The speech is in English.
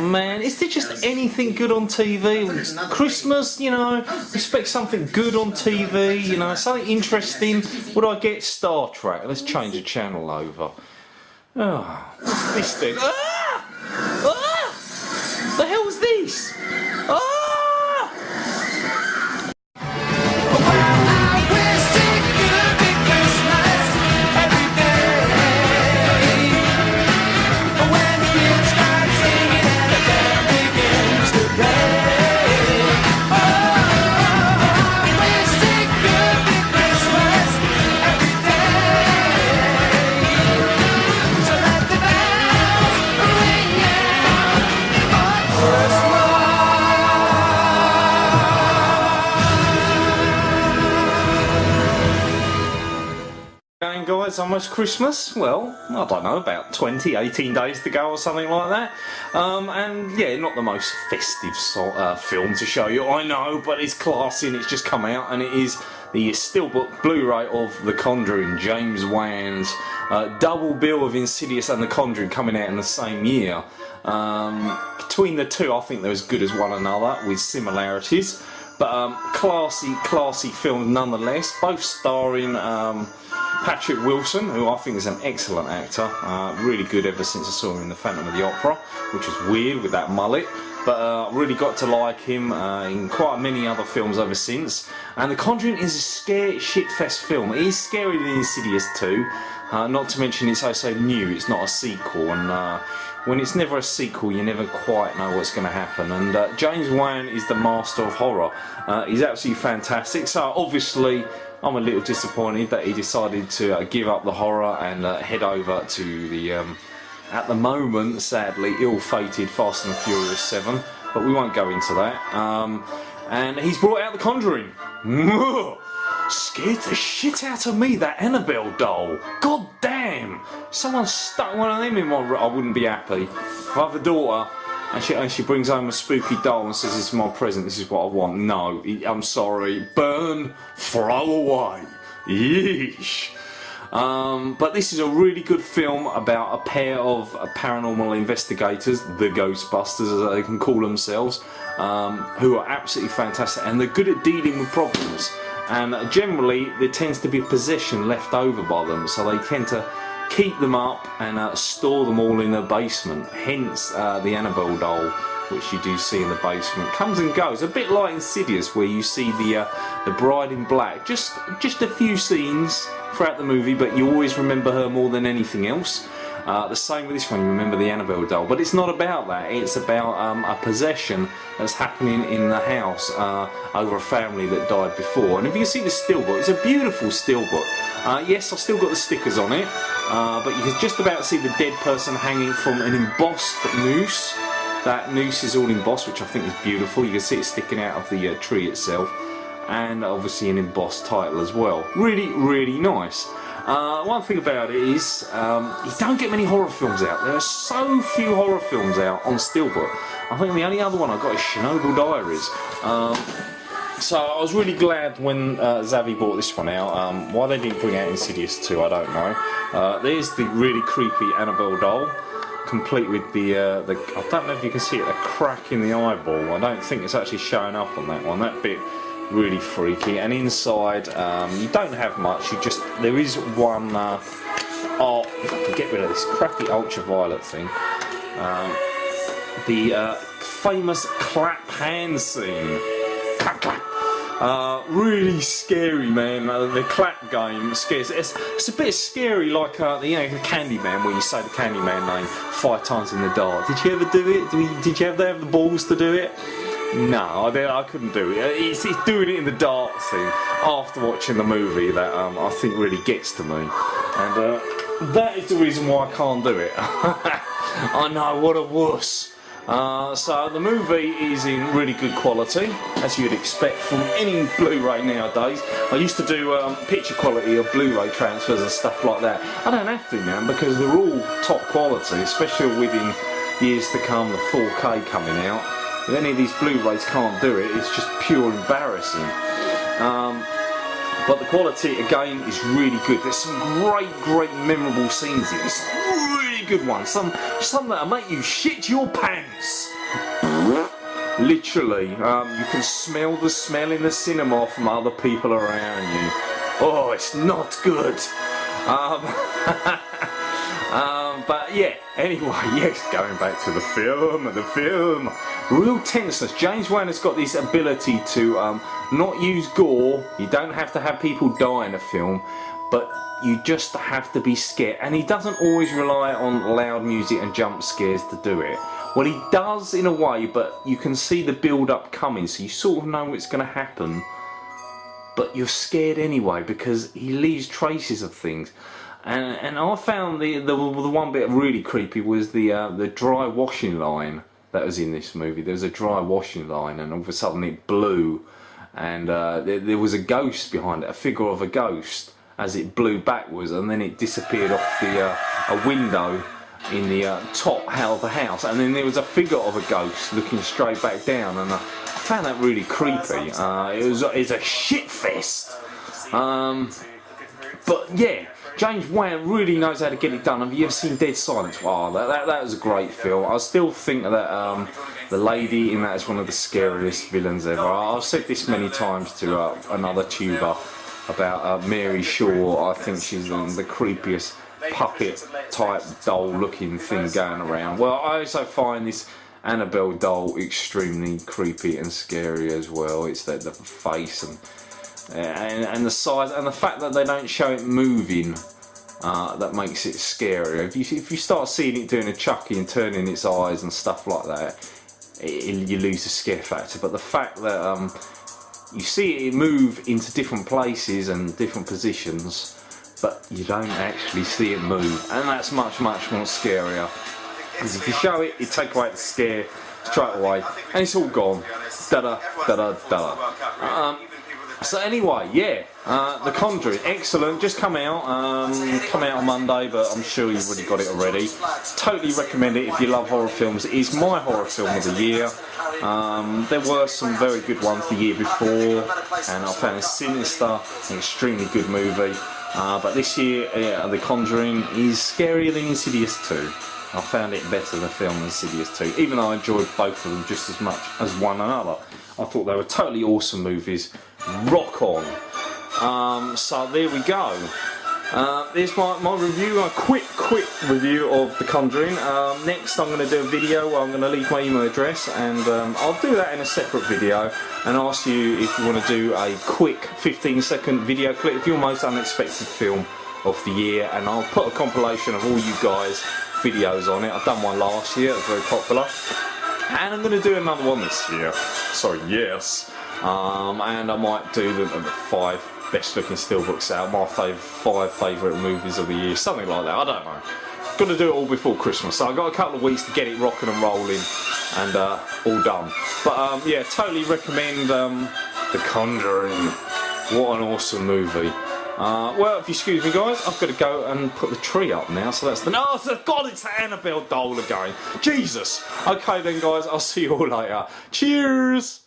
man, is there just anything good on TV? It's Christmas, you know, expect something good on TV, you know, something interesting. What do I get? Star Trek. Let's change the channel over. Oh, what's this then? Ah! Ah! The hell's this? Ah! Guys, almost Christmas. Well, I don't know, about 18 days to go or something like that. And yeah, not the most festive film to show you, I know, but it's classy and it's just come out, and it is the Steelbook Blu-ray of The Conjuring, James Wan's double bill of Insidious and The Conjuring coming out in the same year. Between the two, I think they're as good as one another with similarities, but classy film nonetheless, both starring Patrick Wilson, who I think is an excellent actor, really good ever since I saw him in The Phantom of the Opera, which was weird with that mullet, but really got to like him in quite many other films ever since. And The Conjuring is a scare shitfest film. It is scarier than Insidious 2, not to mention it's also new, it's not a sequel, and when it's never a sequel you never quite know what's going to happen. And James Wan is the master of horror. He's absolutely fantastic, so obviously I'm a little disappointed that he decided to give up the horror and head over to the, at the moment, sadly, ill-fated Fast and the Furious 7, but we won't go into that. And he's brought out The Conjuring. Scared the shit out of me, that Annabel doll. God damn! Someone stuck one of them in my room. I wouldn't be happy. If I have a daughter and she brings home a spooky doll and says, "This is my present, this is what I want." No, I'm sorry. Burn, throw away. Yeesh. But this is a really good film about a pair of paranormal investigators, the Ghostbusters as they can call themselves, who are absolutely fantastic, and they're good at dealing with problems. And generally there tends to be possession left over by them, so they tend to keep them up and store them all in the basement. Hence the Annabel doll, which you do see in the basement, comes and goes, a bit like Insidious, where you see the bride in black, just a few scenes throughout the movie, but you always remember her more than anything else. The same with this one, you remember the Annabel doll, but it's not about that, it's about a possession that's happening in the house over a family that died before. And if you can see the steelbook, it's a beautiful steelbook. Yes, I've still got the stickers on it, but you can just about see the dead person hanging from an embossed noose. That noose is all embossed, which I think is beautiful. You can see it sticking out of the tree itself, and obviously an embossed title as well. Really, really nice. One thing about it is you don't get many horror films out. There are so few horror films out on Steelbook. I think the only other one I got is Chernobyl Diaries. So I was really glad when Zavi bought this one out. Why they didn't bring out Insidious 2, I don't know. There's the really creepy Annabel doll, complete with the I don't know if you can see it, the crack in the eyeball. I don't think it's actually showing up on that one. That bit really freaky. And inside you don't have much. There is one oh, if I can get rid of this crappy ultraviolet thing, the famous clap hand scene. Clap, clap. Really scary, man. The clap game scares. It's a bit scary, like the Candyman, where you say the Candyman name 5 times in the dark. Did you ever do it? Did you ever have the balls to do it? No, I couldn't do it. It's doing it in the dark thing after watching the movie that I think really gets to me, and that is the reason why I can't do it. I know, what a wuss. So the movie is in really good quality, as you'd expect from any Blu-ray nowadays. I used to do picture quality of Blu-ray transfers and stuff like that. I don't have to now because they're all top quality, especially within years to come, the 4K coming out. If any of these Blu-rays can't do it, it's just pure embarrassing. But the quality again is really good. There's some great memorable scenes in this. Really good ones. Some that'll make you shit your pants. Literally, you can smell the smell in the cinema from other people around you. Oh, it's not good. But yeah, anyway, yes, going back to the film, real tenseness. James Wan has got this ability to not use gore. You don't have to have people die in a film, but you just have to be scared. And he doesn't always rely on loud music and jump scares to do it. Well, he does in a way, but you can see the build-up coming, so you sort of know what's going to happen. But you're scared anyway because he leaves traces of things. And I found the one bit really creepy was the dry washing line that was in this movie. There was a dry washing line, and all of a sudden it blew, and there was a ghost behind it, a figure of a ghost, as it blew backwards, and then it disappeared off a window in the top of the house, and then there was a figure of a ghost looking straight back down, and I found that really creepy. It's a shit fest. But yeah. James Wan really knows how to get it done. Have you ever seen Dead Silence? Wow, that was a great film. I still think that the lady in that is one of the scariest villains ever. I've said this many times to another tuber about Mary Shaw. I think she's the creepiest puppet type doll looking thing going around. Well, I also find this Annabel doll extremely creepy and scary as well. It's the face and the size and the fact that they don't show it moving, that makes it scarier. If you start seeing it doing a chucky and turning its eyes and stuff like that, you lose the scare factor. But the fact that you see it move into different places and different positions, but you don't actually see it move, and that's much more scarier. Because if you show it, you take away the scare straight away, and it's all gone. Da da. So anyway, yeah, The Conjuring, excellent. Just come out on Monday, but I'm sure you've already got it already. Totally recommend it if you love horror films. It is my horror film of the year. There were some very good ones the year before, and I found Sinister an extremely good movie. But this year, The Conjuring is scarier than Insidious 2. I found it better the film than Insidious 2, even though I enjoyed both of them just as much as one another. I thought they were totally awesome movies. Rock on. So there we go. There's my review, a quick review of The Conjuring. Next I'm going to do a video where I'm going to leave my email address, and I'll do that in a separate video and ask you if you want to do a quick 15-second video clip of your most unexpected film of the year, and I'll put a compilation of all you guys' videos on it. I've done one last year, it was very popular, and I'm going to do another one this year. Sorry, yes. And I might do the 5 best looking steelbooks out, my 5 favourite movies of the year, something like that, I don't know. Got to do it all before Christmas, so I've got a couple of weeks to get it rocking and rolling, and all done. But yeah, totally recommend The Conjuring. What an awesome movie. Well, if you excuse me guys, I've got to go and put the tree up now, so that's the... Oh, God, it's the Annabel doll again. Jesus. Okay then guys, I'll see you all later. Cheers.